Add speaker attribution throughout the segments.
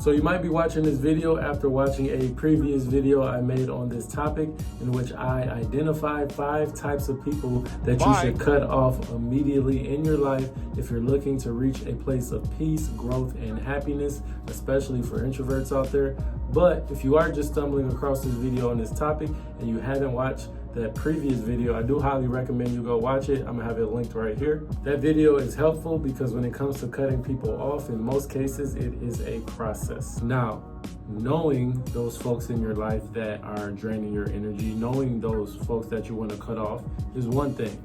Speaker 1: So you might be watching this video after watching a previous video I made on this topic, in which I identified 5 types of people that you should cut off immediately in your life if you're looking to reach a place of peace, growth, and happiness, especially for introverts out there. But if you are just stumbling across this video on this topic and you haven't watched that previous video, I do highly recommend you go watch it. I'm gonna have it linked right here. That video is helpful because when it comes to cutting people off, in most cases, it is a process. Now, knowing those folks in your life that are draining your energy, knowing those folks that you want to cut off is one thing.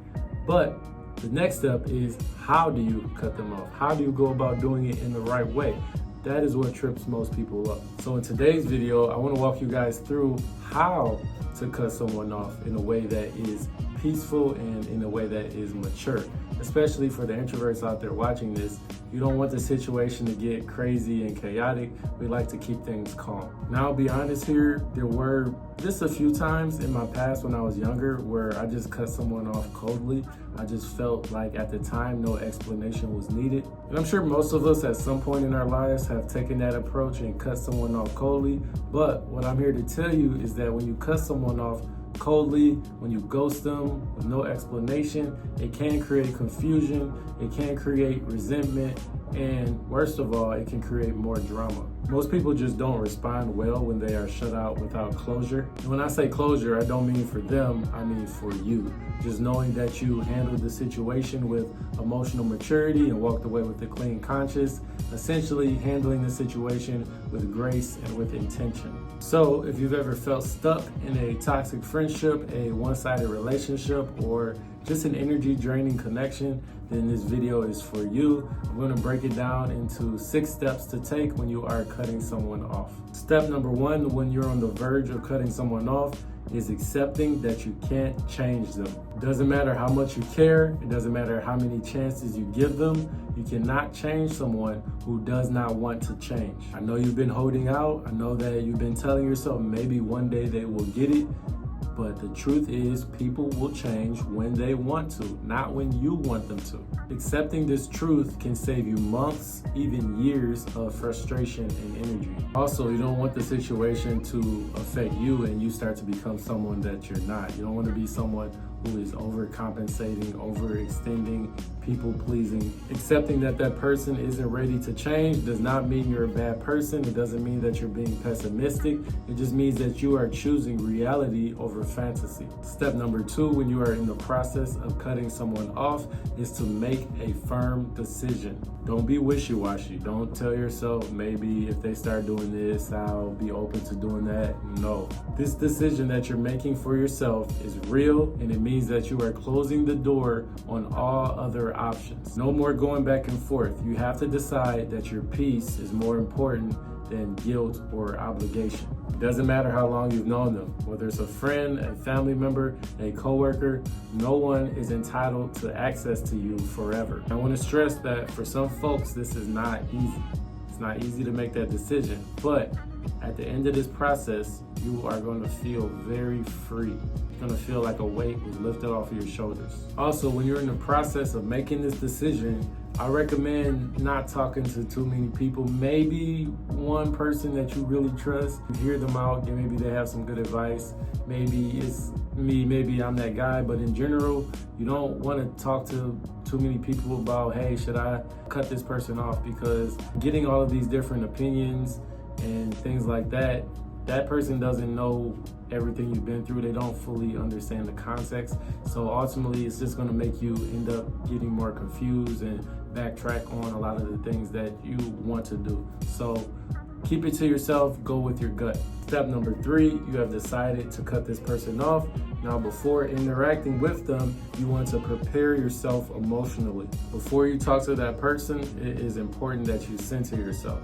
Speaker 1: But the next step is, how do you cut them off? How do you go about doing it in the right way? That is what trips most people up. So in today's video, I want to walk you guys through how to cut someone off in a way that is peaceful and in a way that is mature. Especially for the introverts out there watching this, you don't want the situation to get crazy and chaotic. We like to keep things calm. Now, I'll be honest here, there were just a few times in my past when I was younger where I just cut someone off coldly. I just felt like at the time no explanation was needed. And I'm sure most of us at some point in our lives have taken that approach and cut someone off coldly. But what I'm here to tell you is that when you cut someone off coldly, when you ghost them with no explanation, it can create confusion, it can create resentment, and worst of all, it can create more drama. Most people just don't respond well when they are shut out without closure. And when I say closure, I don't mean for them, I mean for you. Just knowing that you handled the situation with emotional maturity and walked away with a clean conscience, essentially handling the situation with grace and with intention. So if you've ever felt stuck in a toxic friendship, a one-sided relationship, or just an energy draining connection, then this video is for you. I'm going to break it down into 6 steps to take when you are cutting someone off. Step number 1, when you're on the verge of cutting someone off, is accepting that you can't change them. It doesn't matter how much you care, it doesn't matter how many chances you give them, you cannot change someone who does not want to change. I know you've been holding out, I know that you've been telling yourself maybe one day they will get it, but the truth is people will change when they want to, not when you want them to. Accepting this truth can save you months, even years of frustration and energy. Also, you don't want the situation to affect you and you start to become someone that you're not. You don't want to be someone who is overcompensating, overextending, people-pleasing. Accepting that that person isn't ready to change does not mean you're a bad person. It doesn't mean that you're being pessimistic. It just means that you are choosing reality over fantasy. Step number 2, when you are in the process of cutting someone off, is to make a firm decision. Don't be wishy-washy. Don't tell yourself, maybe if they start doing this, I'll be open to doing that. No. This decision that you're making for yourself is real, and it means that you are closing the door on all other options. No more going back and forth. You have to decide that your peace is more important than guilt or obligation. It doesn't matter how long you've known them, whether it's a friend, a family member, a coworker, no one is entitled to access to you forever. I want to stress that for some folks, this is not easy. It's not easy to make that decision, but at the end of this process, you are going to feel very free. It's going to feel like a weight was lifted off of your shoulders. Also, when you're in the process of making this decision, I recommend not talking to too many people. Maybe one person that you really trust. You hear them out, and maybe they have some good advice. Maybe it's me, maybe I'm that guy, but in general, you don't want to talk to too many people about, hey, should I cut this person off? Because getting all of these different opinions and things like that, that person doesn't know everything you've been through. They don't fully understand the context. So ultimately, it's just going to make you end up getting more confused and backtrack on a lot of the things that you want to do. So keep it to yourself, go with your gut. Step number 3, you have decided to cut this person off. Now, before interacting with them, you want to prepare yourself emotionally. Before you talk to that person, it is important that you center yourself.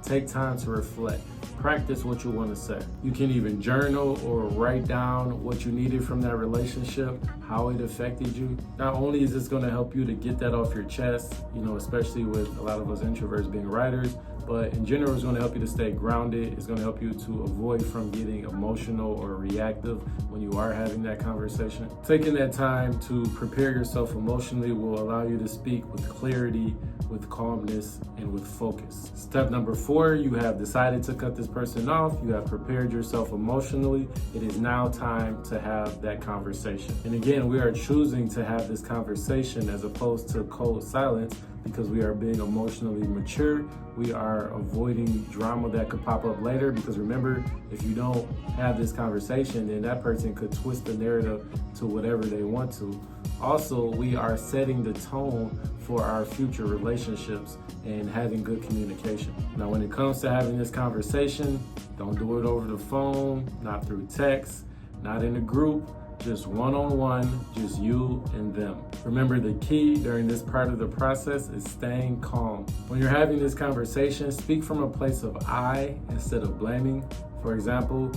Speaker 1: Take time to reflect. Practice what you want to say. You can even journal or write down what you needed from that relationship, how it affected you. Not only is this going to help you to get that off your chest, especially with a lot of us introverts being writers, but in general, it's going to help you to stay grounded. It's going to help you to avoid from getting emotional or reactive when you are having that conversation. Taking that time to prepare yourself emotionally will allow you to speak with clarity, with calmness, and with focus. Step number 4, you have decided to cut this person off. You have prepared yourself emotionally. It is now time to have that conversation. And again, we are choosing to have this conversation as opposed to cold silence because we are being emotionally mature. We are avoiding drama that could pop up later, because remember, if you don't have this conversation, then that person could twist the narrative to whatever they want to. Also, we are setting the tone for our future relationships and having good communication. Now, when it comes to having this conversation, don't do it over the phone, not through text, not in a group, just one-on-one, just you and them. Remember, the key during this part of the process is staying calm. When you're having this conversation, speak from a place of I instead of blaming. For example,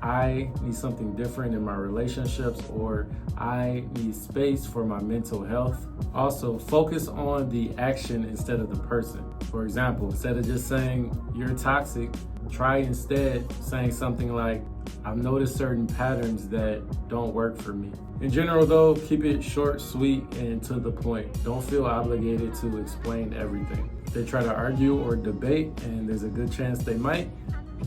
Speaker 1: I need something different in my relationships, or I need space for my mental health. Also, focus on the action instead of the person. For example, instead of just saying you're toxic, try instead saying something like, I've noticed certain patterns that don't work for me. In general though, keep it short, sweet, and to the point. Don't feel obligated to explain everything. If they try to argue or debate, and there's a good chance they might,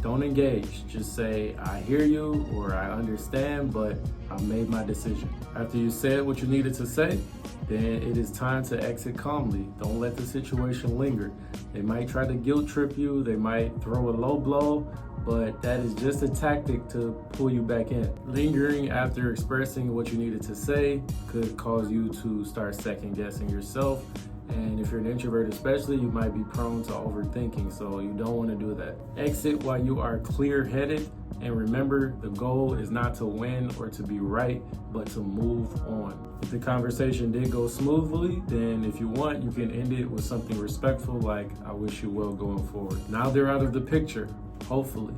Speaker 1: don't engage. Just say, I hear you, or I understand, but I made my decision. After you said what you needed to say, then it is time to exit calmly. Don't let the situation linger. They might try to guilt trip you, they might throw a low blow, but that is just a tactic to pull you back in. Lingering after expressing what you needed to say could cause you to start second guessing yourself. And if you're an introvert especially, you might be prone to overthinking, so you don't want to do that. Exit while you are clear-headed, and remember, the goal is not to win or to be right, but to move on. If the conversation did go smoothly, then if you want, you can end it with something respectful like, I wish you well going forward. Now they're out of the picture, hopefully.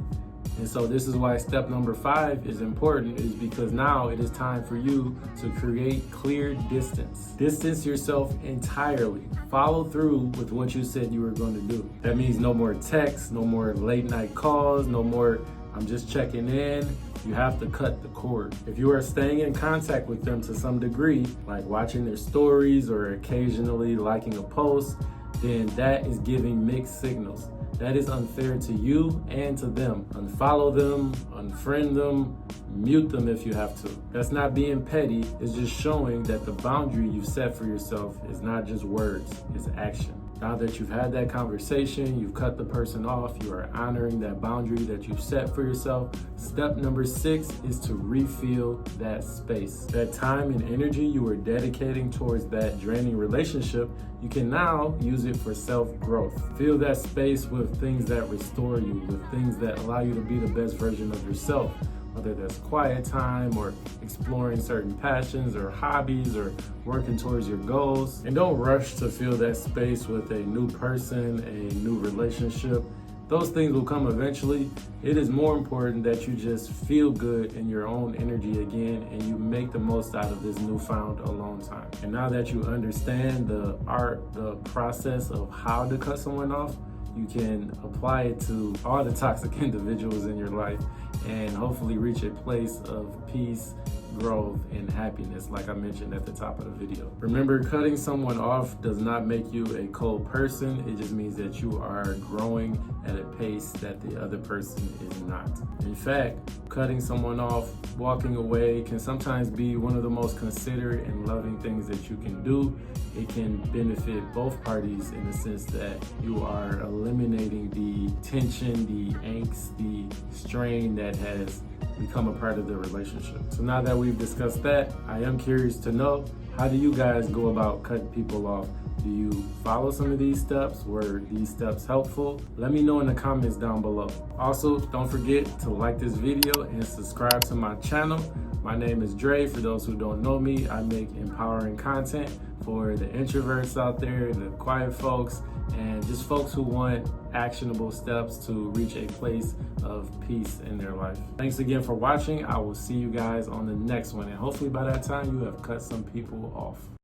Speaker 1: And so this is why step number 5 is important, is because now it is time for you to create clear distance. Distance yourself entirely. Follow through with what you said you were going to do. That means no more texts, no more late night calls, no more I'm just checking in. You have to cut the cord. If you are staying in contact with them to some degree, like watching their stories or occasionally liking a post, then that is giving mixed signals. That is unfair to you and to them. Unfollow them, unfriend them, mute them if you have to. That's not being petty. It's just showing that the boundary you've set for yourself is not just words, it's action. Now that you've had that conversation, you've cut the person off, you are honoring that boundary that you've set for yourself. Step number 6 is to refill that space. That time and energy you were dedicating towards that draining relationship, you can now use it for self-growth. Fill that space with things that restore you, with things that allow you to be the best version of yourself. Whether that's quiet time or exploring certain passions or hobbies or working towards your goals. And don't rush to fill that space with a new person, a new relationship. Those things will come eventually. It is more important that you just feel good in your own energy again and you make the most out of this newfound alone time. And now that you understand the art, the process of how to cut someone off, you can apply it to all the toxic individuals in your life and hopefully reach a place of peace, growth, and happiness, like I mentioned at the top of the video. Remember, cutting someone off does not make you a cold person. It just means that you are growing at a pace that the other person is not. In fact, cutting someone off, walking away can sometimes be one of the most considerate and loving things that you can do. It can benefit both parties in the sense that you are eliminating the tension, the angst, the strain that has become a part of the relationship. So now that we've discussed that, I am curious to know, how do you guys go about cutting people off? Do you follow some of these steps? Were these steps helpful? Let me know in the comments down below. Also, don't forget to like this video and subscribe to my channel. My name is Dre. For those who don't know me, I make empowering content for the introverts out there, the quiet folks, and just folks who want actionable steps to reach a place of peace in their life. Thanks again for watching. I will see you guys on the next one, and hopefully by that time you have cut some people off.